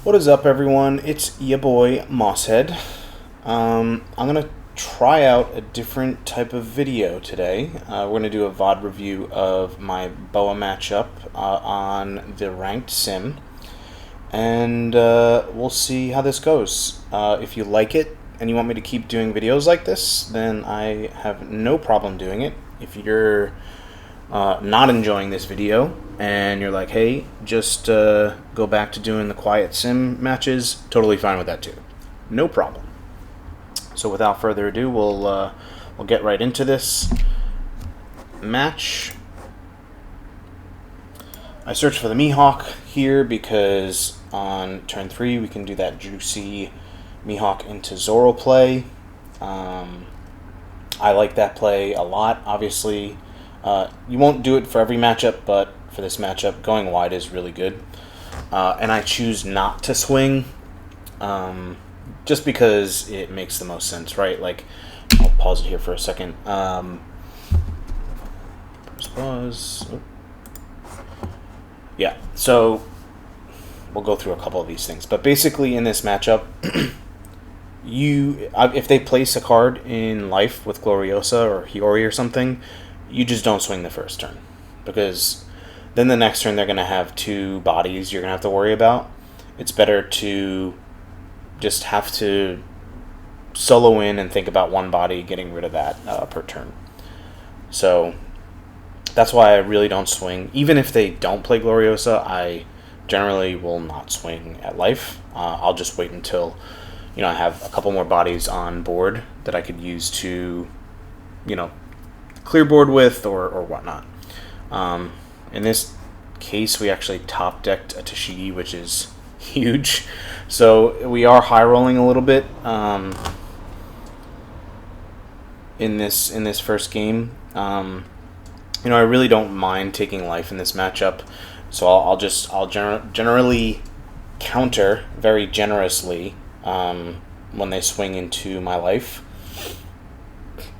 What is up, everyone? It's your boy Mosshead. I'm gonna try out a different type of video today. We're gonna do a VOD review of my BOA matchup on the ranked sim, and we'll see how this goes. If you like it and you want me to keep doing videos like this, then I have no problem doing it. If you're not enjoying this video and you're like, hey, just go back to doing the quiet sim matches, totally fine with that too. No problem. So without further ado, we'll get right into this match. I searched for the Mihawk here because on turn 3 we can do that juicy Mihawk into Zoro play. I like that play a lot. Obviously, you won't do it for every matchup, but for this matchup, going wide is really good. And I choose not to swing, just because it makes the most sense, right? Like, I'll pause it here for a second. Pause. Oh. Yeah, so we'll go through a couple of these things. But basically, in this matchup, if they place a card in life with Gloriosa or Hiyori or something, you just don't swing the first turn, because then the next turn they're going to have two bodies you're going to have to worry about. It's better to just have to solo in and think about one body, getting rid of that per turn. So that's why I really don't swing. Even if they don't play Gloriosa, I generally will not swing at life. I'll just wait until I have a couple more bodies on board that I could use to clear board with or whatnot. In this case, we actually top decked a Tashigi, which is huge. So we are high rolling a little bit in this first game. I really don't mind taking life in this matchup, so I'll generally counter very generously when they swing into my life,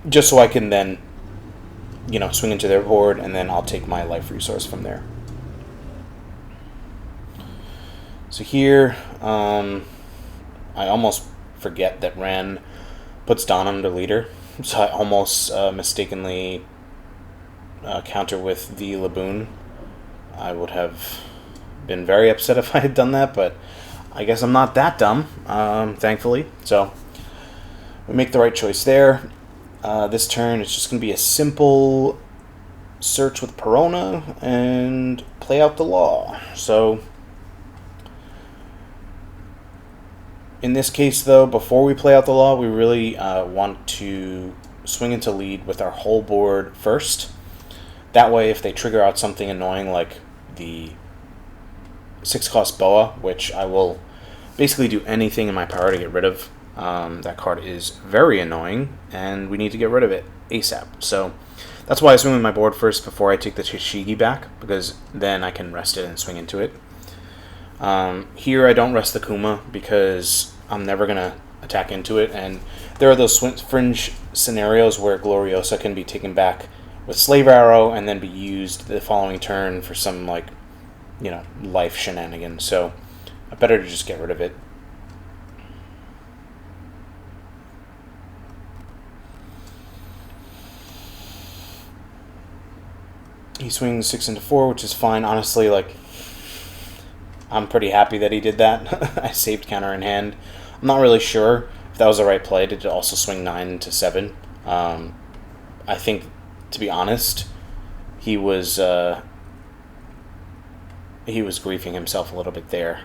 just so I can then swing into their board, and then I'll take my life resource from there. So here, I almost forget that Ren puts Don under leader, so I almost mistakenly counter with the Laboon. I would have been very upset if I had done that, but I guess I'm not that dumb, thankfully. So we make the right choice there. This turn, it's just going to be a simple search with Perona and play out the law. So in this case, though, before we play out the law, we really want to swing into lead with our whole board first. That way, if they trigger out something annoying like the 6-cost Boa, which I will basically do anything in my power to get rid of. That card is very annoying, and we need to get rid of it ASAP. So that's why I swing with my board first before I take the Tashigi back, because then I can rest it and swing into it. Here I don't rest the Kuma because I'm never going to attack into it, and there are those fringe scenarios where Gloriosa can be taken back with Slave Arrow and then be used the following turn for some life shenanigans. So better to just get rid of it. He swings 6 into 4, which is fine. Honestly, I'm pretty happy that he did that. I saved counter in hand. I'm not really sure if that was the right play to also swing 9 into 7. I think, to be honest, he was griefing himself a little bit there.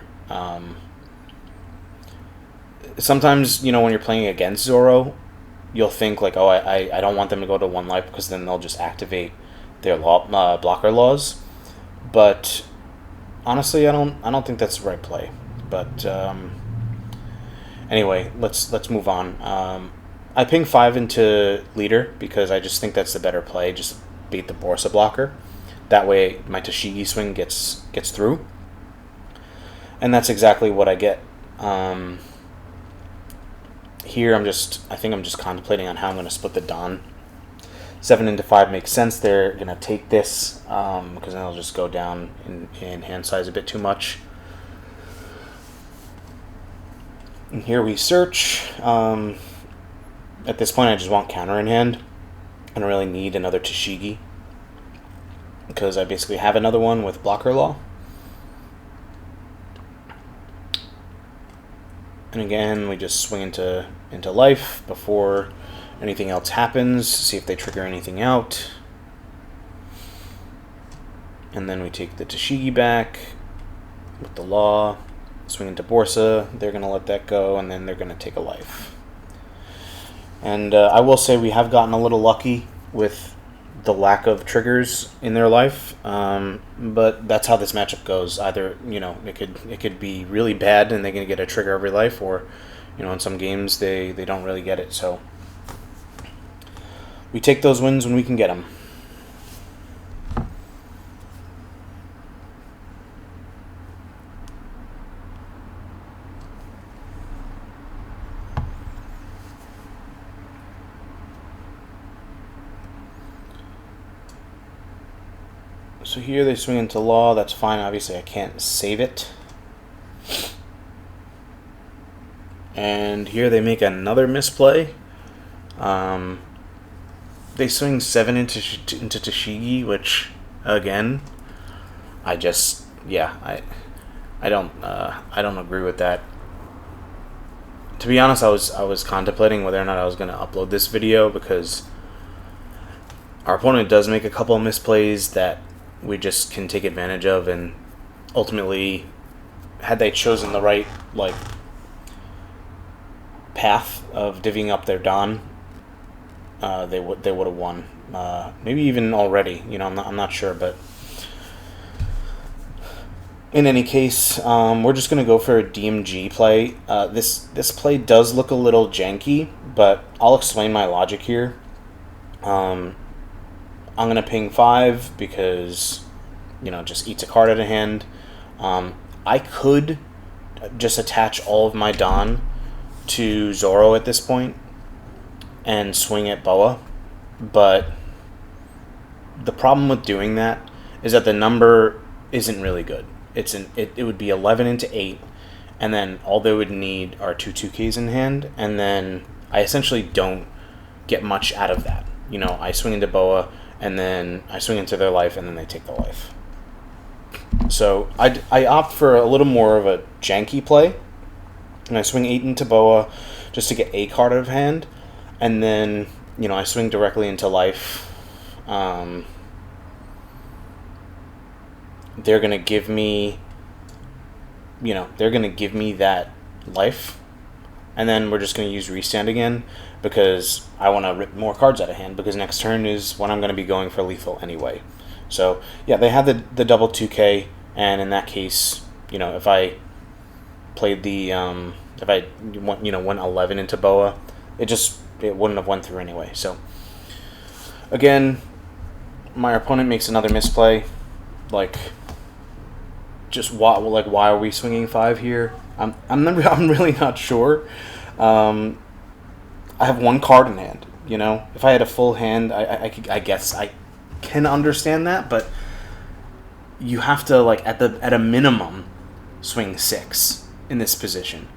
Sometimes, when you're playing against Zoro, you'll think oh, I don't want them to go to 1 life, because then they'll just activate their blocker laws. But honestly, I don't think that's the right play. But anyway, let's move on. I ping 5 into leader because I just think that's the better play. Just bait the Borsa blocker. That way, my Tashigi swing gets through, and that's exactly what I get. Here, I think I'm just contemplating on how I'm going to split the Don. 7 into 5 makes sense. They're going to take this because then it'll just go down in hand size a bit too much. And here we search. At this point, I just want counter in hand. I don't really need another Tashigi, because I basically have another one with blocker law. And again, we just swing into life before anything else happens, see if they trigger anything out. And then we take the Tashigi back with the law, swing into Borsa. They're going to let that go, and then they're going to take a life. And I will say we have gotten a little lucky with the lack of triggers in their life, but that's how this matchup goes. Either, you know, it could be really bad and they're going to get a trigger every life, or, you know, in some games they don't really get it. So we take those wins when we can get them. So here they swing into law. That's fine. Obviously, I can't save it. And here they make another misplay. They swing 7 into Tashigi, which, again, I don't agree with that. To be honest, I was contemplating whether or not I was going to upload this video, because our opponent does make a couple of misplays that we just can take advantage of, and ultimately, had they chosen the right path of divvying up their Don, they would have won. Maybe even already. You know, I'm not sure, but in any case, we're just gonna go for a DMG play. This play does look a little janky, but I'll explain my logic here. I'm going to ping 5 because, you know, just eats a card out of hand. I could just attach all of my Don to Zoro at this point and swing at Boa, but the problem with doing that is that the number isn't really good. It would be 11 into 8, and then all they would need are 2 2Ks in hand, and then I essentially don't get much out of that. You know, I swing into Boa, and then I swing into their life, and then they take the life. So I opt for a little more of a janky play, and I swing 8 into Boa just to get a card out of hand, and then, you know, I swing directly into life. They're gonna give me, that life, and then we're just gonna use restand again, because I want to rip more cards out of hand, because next turn is when I'm going to be going for lethal anyway. So, yeah, they have the double 2K, and in that case, you know, if I played went 11 into Boa, it wouldn't have went through anyway. So, again, my opponent makes another misplay. Why are we swinging 5 here? I'm really not sure. I have 1 card in hand, you know? If I had a full hand, I guess I can understand that, but you have to, at a minimum, swing 6 in this position,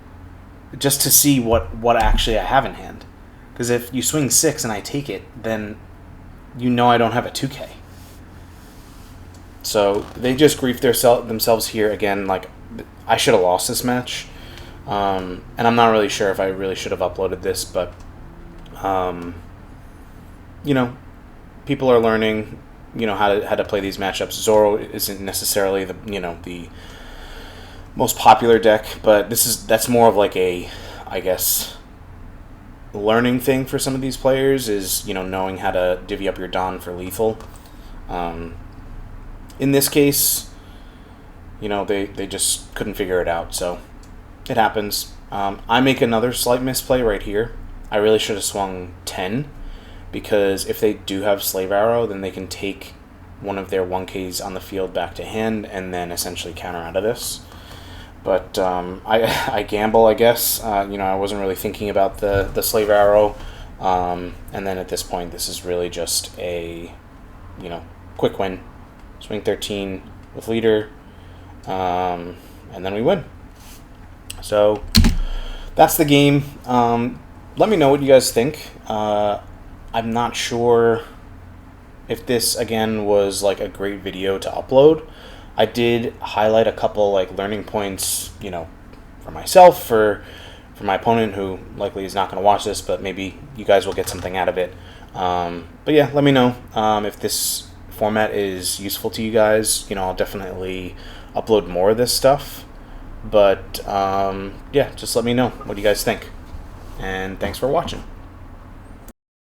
just to see what actually I have in hand. Because if you swing 6 and I take it, then you know I don't have a 2K. So they just grief themselves here again. I should have lost this match, and I'm not really sure if I really should have uploaded this, but you know, people are learning, you know, how to play these matchups. Zoro isn't necessarily the most popular deck, but that's more of a, I guess, learning thing for some of these players, is, you know, knowing how to divvy up your Don for lethal. In this case, you know, they just couldn't figure it out, so it happens. I make another slight misplay right here. I really should have swung 10, because if they do have Slave Arrow, then they can take one of their 1Ks on the field back to hand and then essentially counter out of this. But I gamble, I guess. You know, I wasn't really thinking about the Slave Arrow. And then at this point, this is really just a, you know, quick win. Swing 13 with leader. And then we win. So that's the game. Let me know what you guys think. I'm not sure if this again was like a great video to upload. I did highlight a couple like learning points, you know, for myself, for my opponent who likely is not going to watch this, but maybe you guys will get something out of it. But yeah, let me know if this format is useful to you guys. You know, I'll definitely upload more of this stuff. But yeah, just let me know what you guys think. And thanks for watching.